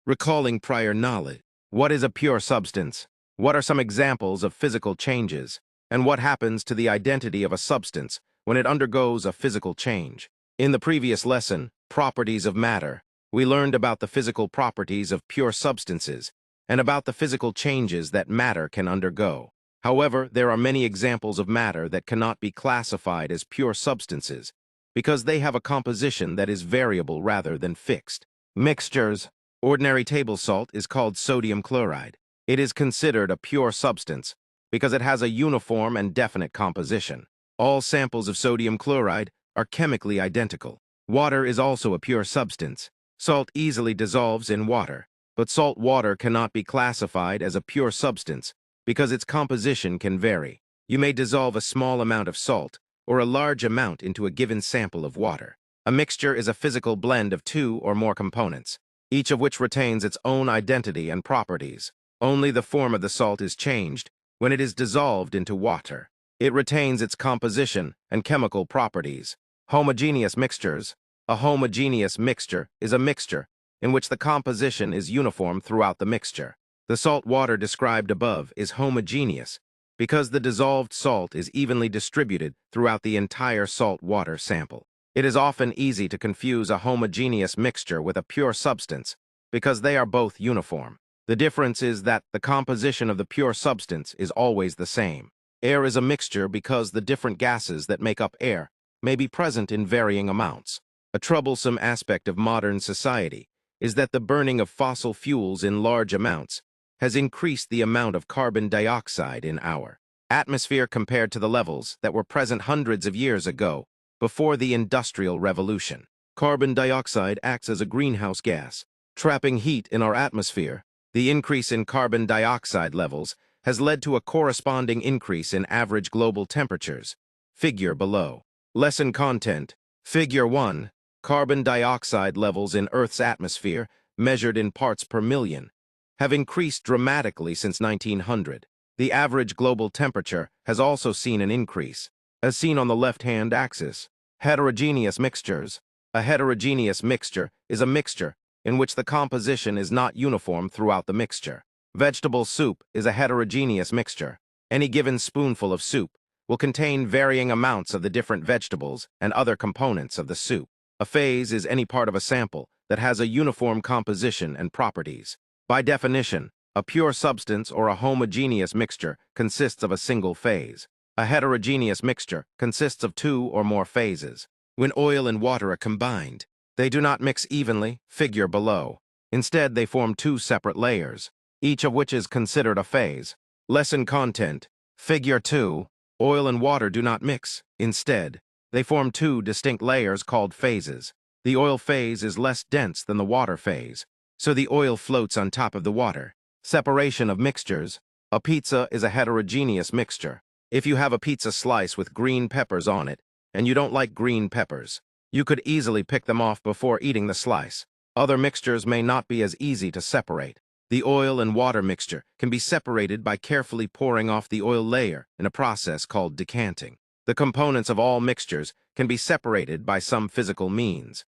Recalling prior knowledge. What is a pure substance? What are some examples of physical changes? And what happens to the identity of a substance when it undergoes a physical change? In the previous lesson, Properties of Matter, we learned about the physical properties of pure substances and about the physical changes that matter can undergo. However, there are many examples of matter that cannot be classified as pure substances because they have a composition that is variable rather than fixed. Mixtures. Ordinary table salt is called sodium chloride. It is considered a pure substance because it has a uniform and definite composition. All samples of sodium chloride are chemically identical. Water is also a pure substance. Salt easily dissolves in water, but salt water cannot be classified as a pure substance because its composition can vary. You may dissolve a small amount of salt or a large amount into a given sample of water. A mixture is a physical blend of two or more components, each of which retains its own identity and properties. Only the form of the salt is changed when it is dissolved into water. It retains its composition and chemical properties. Homogeneous mixtures. A homogeneous mixture is a mixture in which the composition is uniform throughout the mixture. The salt water described above is homogeneous because the dissolved salt is evenly distributed throughout the entire salt water sample. It is often easy to confuse a homogeneous mixture with a pure substance because they are both uniform. The difference is that the composition of the pure substance is always the same. Air is a mixture because the different gases that make up air may be present in varying amounts. A troublesome aspect of modern society is that the burning of fossil fuels in large amounts has increased the amount of carbon dioxide in our atmosphere compared to the levels that were present hundreds of years ago, before the Industrial Revolution. Carbon dioxide acts as a greenhouse gas, trapping heat in our atmosphere. The increase in carbon dioxide levels has led to a corresponding increase in average global temperatures. Figure below. Lesson content. Figure 1. Carbon dioxide levels in Earth's atmosphere, measured in parts per million, have increased dramatically since 1900. The average global temperature has also seen an increase, as seen on the left-hand axis. Heterogeneous mixtures. A heterogeneous mixture is a mixture in which the composition is not uniform throughout the mixture. Vegetable soup is a heterogeneous mixture. Any given spoonful of soup will contain varying amounts of the different vegetables and other components of the soup. A phase is any part of a sample that has a uniform composition and properties. By definition, a pure substance or a homogeneous mixture consists of a single phase. A heterogeneous mixture consists of two or more phases. When oil and water are combined, they do not mix evenly, figure below. Instead, they form two separate layers, each of which is considered a phase. Lesson content. Figure 2. Oil and water do not mix. Instead, they form two distinct layers called phases. The oil phase is less dense than the water phase, so the oil floats on top of the water. Separation of mixtures. A pizza is a heterogeneous mixture. If you have a pizza slice with green peppers on it, and you don't like green peppers, you could easily pick them off before eating the slice. Other mixtures may not be as easy to separate. The oil and water mixture can be separated by carefully pouring off the oil layer in a process called decanting. The components of all mixtures can be separated by some physical means.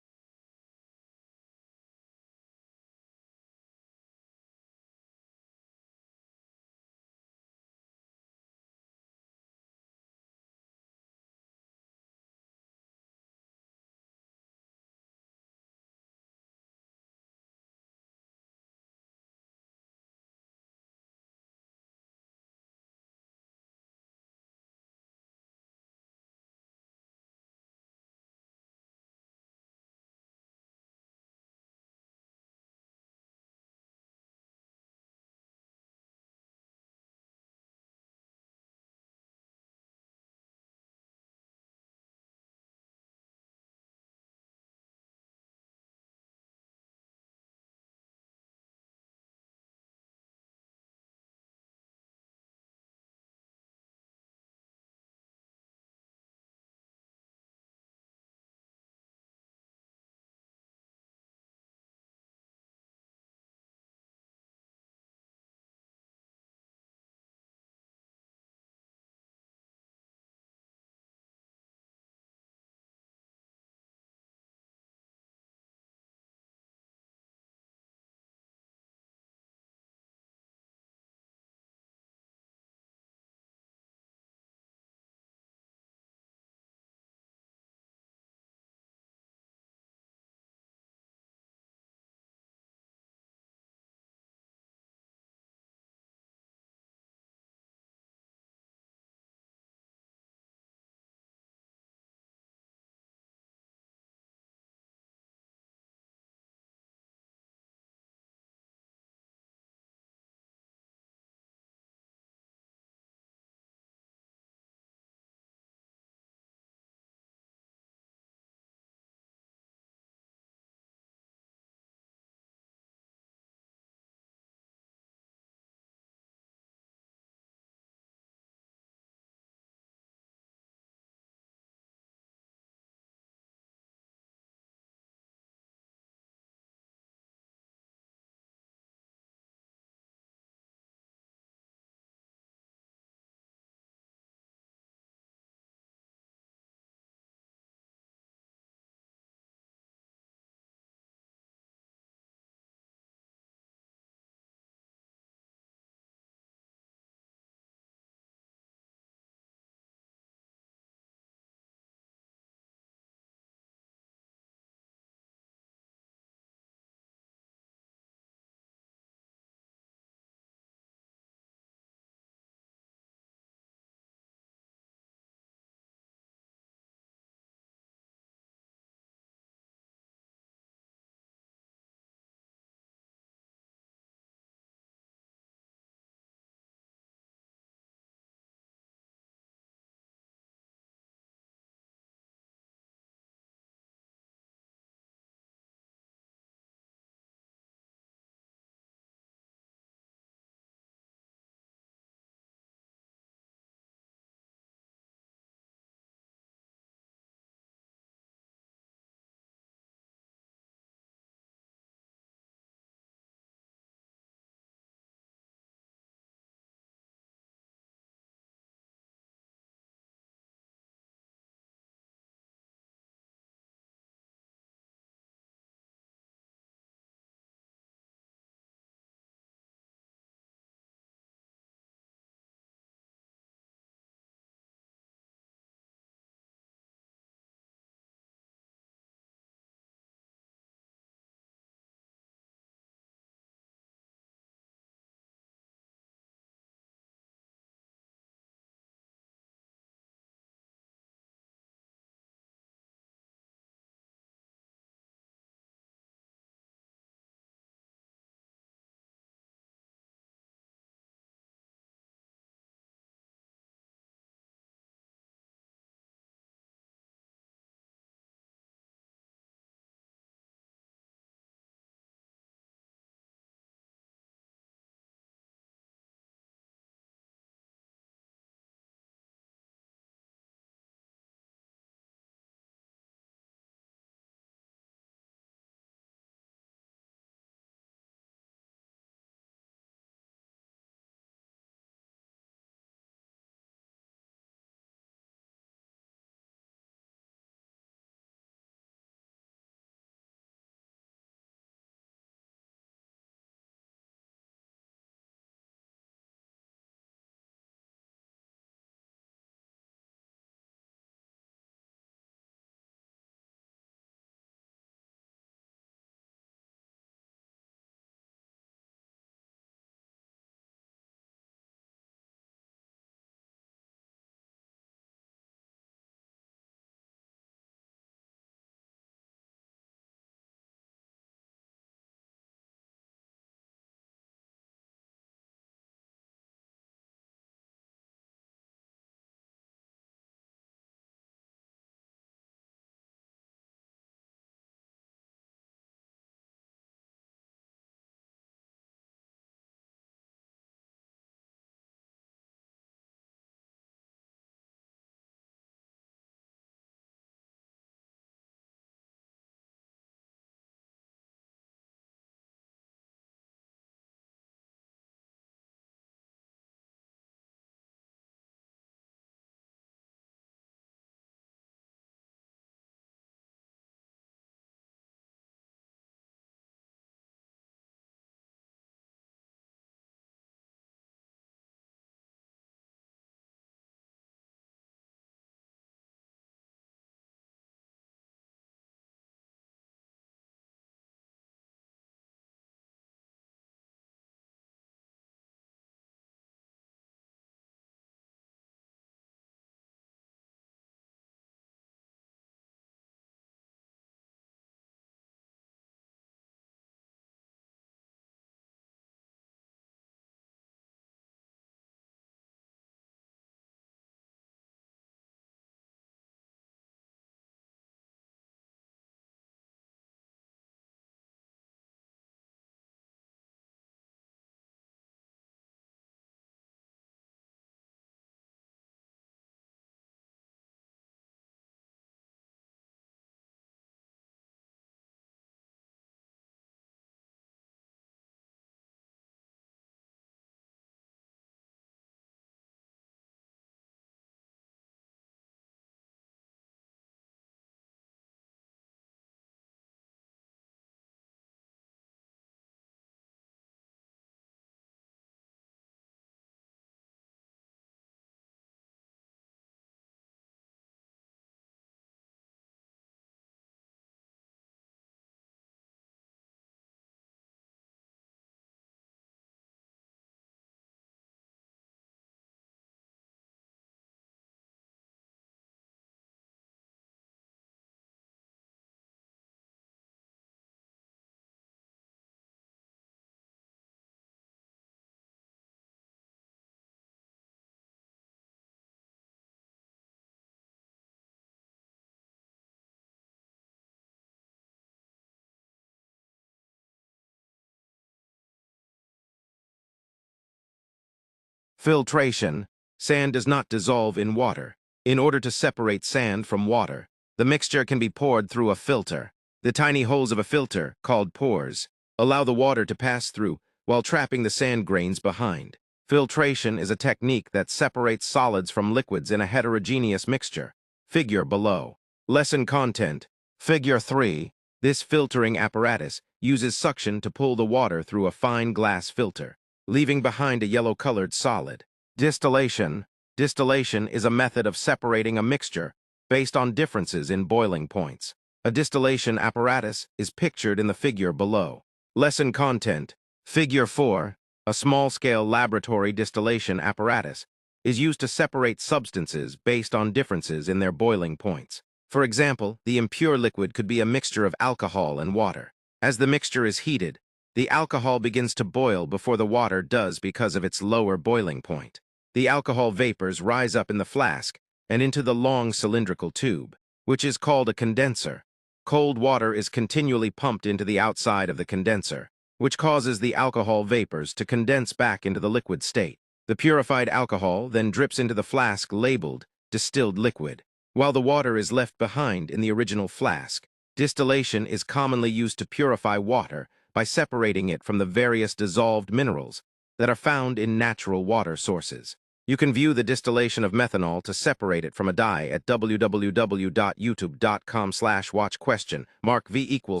Filtration. Sand does not dissolve in water. In order to separate sand from water, the mixture can be poured through a filter. The tiny holes of a filter, called pores, allow the water to pass through while trapping the sand grains behind. Filtration is a technique that separates solids from liquids in a heterogeneous mixture. Figure below. Lesson content. Figure 3. This filtering apparatus uses suction to pull the water through a fine glass filter, leaving behind a yellow-colored solid. Distillation. Distillation is a method of separating a mixture based on differences in boiling points. A distillation apparatus is pictured in the figure below. Lesson content. Figure 4. A small-scale laboratory distillation apparatus is used to separate substances based on differences in their boiling points. For example, the impure liquid could be a mixture of alcohol and water. As the mixture is heated, the alcohol begins to boil before the water does because of its lower boiling point. The alcohol vapors rise up in the flask and into the long cylindrical tube, which is called a condenser. Cold water is continually pumped into the outside of the condenser, which causes the alcohol vapors to condense back into the liquid state. The purified alcohol then drips into the flask labeled distilled liquid, while the water is left behind in the original flask. Distillation is commonly used to purify water by separating it from the various dissolved minerals that are found in natural water sources. You can view the distillation of methanol to separate it from a dye at www.youtube.com/watch mark V =,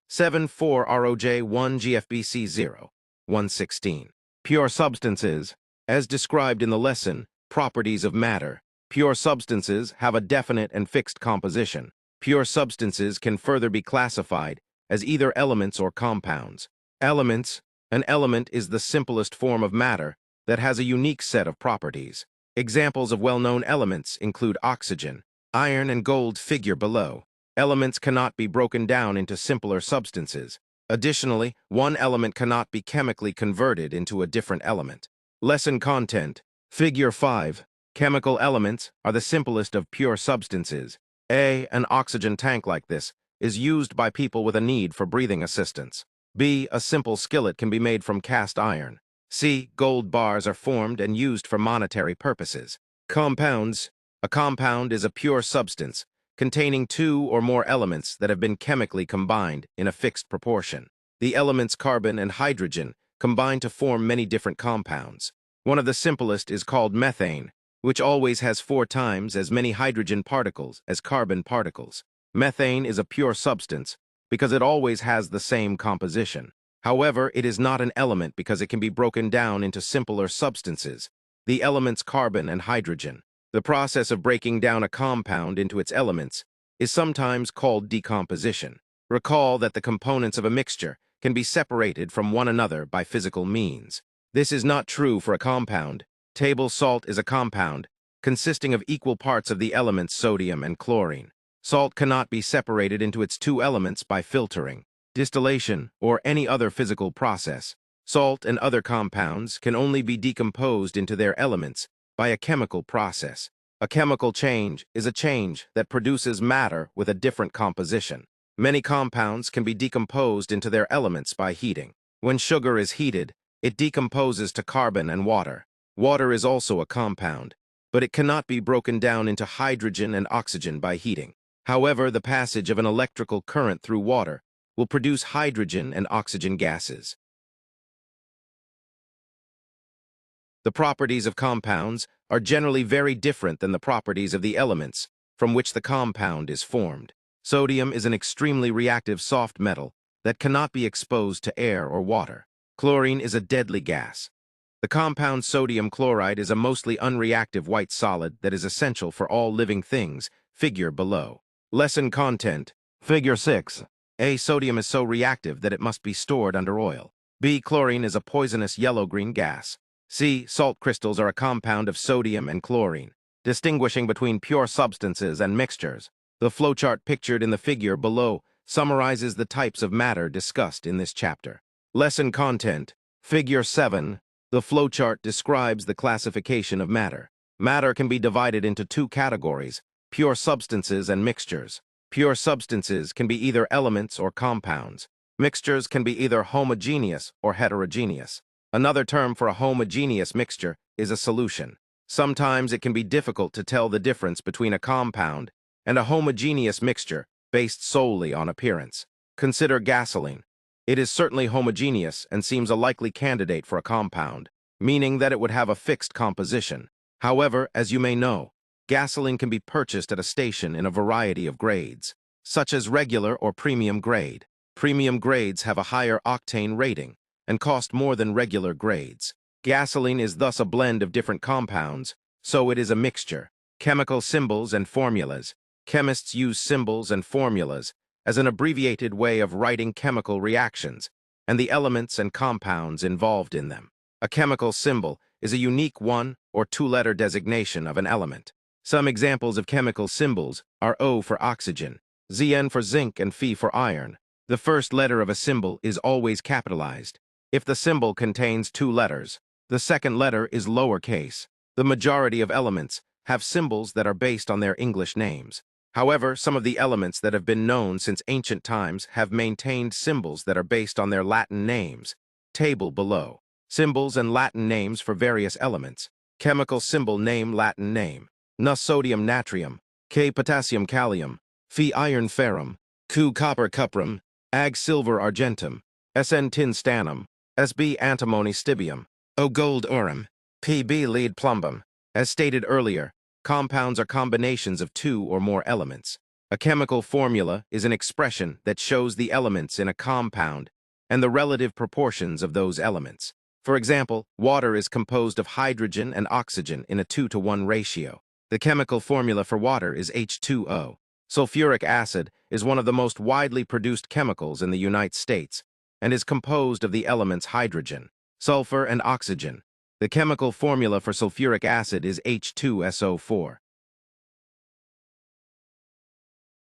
74ROJ1 GFBC 0, 116. Pure substances. As described in the lesson, properties of matter. Pure substances have a definite and fixed composition. Pure substances can further be classified as either elements or compounds. Elements. An element is the simplest form of matter that has a unique set of properties. Examples of well-known elements include oxygen, iron, and gold figure below. Elements cannot be broken down into simpler substances. Additionally, one element cannot be chemically converted into a different element. Lesson content. Figure 5. Chemical elements are the simplest of pure substances. An oxygen tank like this is used by people with a need for breathing assistance. B. A simple skillet can be made from cast iron. C. Gold bars are formed and used for monetary purposes. Compounds. A compound is a pure substance containing two or more elements that have been chemically combined in a fixed proportion. The elements carbon and hydrogen combine to form many different compounds. One of the simplest is called methane, which always has 4 times as many hydrogen particles as carbon particles. Methane is a pure substance because it always has the same composition. However, it is not an element because it can be broken down into simpler substances, the elements carbon and hydrogen. The process of breaking down a compound into its elements is sometimes called decomposition. Recall that the components of a mixture can be separated from one another by physical means. This is not true for a compound. Table salt is a compound consisting of equal parts of the elements sodium and chlorine. Salt cannot be separated into its 2 elements by filtering, distillation, or any other physical process. Salt and other compounds can only be decomposed into their elements by a chemical process. A chemical change is a change that produces matter with a different composition. Many compounds can be decomposed into their elements by heating. When sugar is heated, it decomposes to carbon and water. Water is also a compound, but it cannot be broken down into hydrogen and oxygen by heating. However, the passage of an electrical current through water will produce hydrogen and oxygen gases. The properties of compounds are generally very different than the properties of the elements from which the compound is formed. Sodium is an extremely reactive soft metal that cannot be exposed to air or water. Chlorine is a deadly gas. The compound sodium chloride is a mostly unreactive white solid that is essential for all living things, figure below. Lesson content. Figure 6. A. Sodium is so reactive that it must be stored under oil. B. Chlorine is a poisonous yellow-green gas. C. Salt crystals are a compound of sodium and chlorine. Distinguishing between pure substances and mixtures. The flowchart pictured in the figure below summarizes the types of matter discussed in this chapter. Lesson content. Figure 7. The flowchart describes the classification of matter. Matter can be divided into 2 categories, pure substances and mixtures. Pure substances can be either elements or compounds. Mixtures can be either homogeneous or heterogeneous. Another term for a homogeneous mixture is a solution. Sometimes it can be difficult to tell the difference between a compound and a homogeneous mixture based solely on appearance. Consider gasoline. It is certainly homogeneous and seems a likely candidate for a compound, meaning that it would have a fixed composition. However, as you may know, gasoline can be purchased at a station in a variety of grades, such as regular or premium grade. Premium grades have a higher octane rating and cost more than regular grades. Gasoline is thus a blend of different compounds, so it is a mixture. Chemical symbols and formulas. Chemists use symbols and formulas as an abbreviated way of writing chemical reactions and the elements and compounds involved in them. A chemical symbol is a unique one- or two-letter designation of an element. Some examples of chemical symbols are O for oxygen, Zn for zinc, and Fe for iron. The first letter of a symbol is always capitalized. If the symbol contains two letters, the second letter is lowercase. The majority of elements have symbols that are based on their English names. However, some of the elements that have been known since ancient times have maintained symbols that are based on their Latin names. Table below. Symbols and Latin names for various elements. Chemical symbol name Latin name. Na sodium natrium, K potassium kalium, Fe iron ferrum, Cu copper cuprum, Ag silver argentum, Sn tin stannum, Sb antimony stibium, O gold aurum, Pb lead plumbum. As stated earlier, compounds are combinations of two or more elements. A chemical formula is an expression that shows the elements in a compound and the relative proportions of those elements. For example, water is composed of hydrogen and oxygen in a 2-to-1 ratio. The chemical formula for water is H2O. Sulfuric acid is one of the most widely produced chemicals in the United States and is composed of the elements hydrogen, sulfur, and oxygen. The chemical formula for sulfuric acid is H2SO4.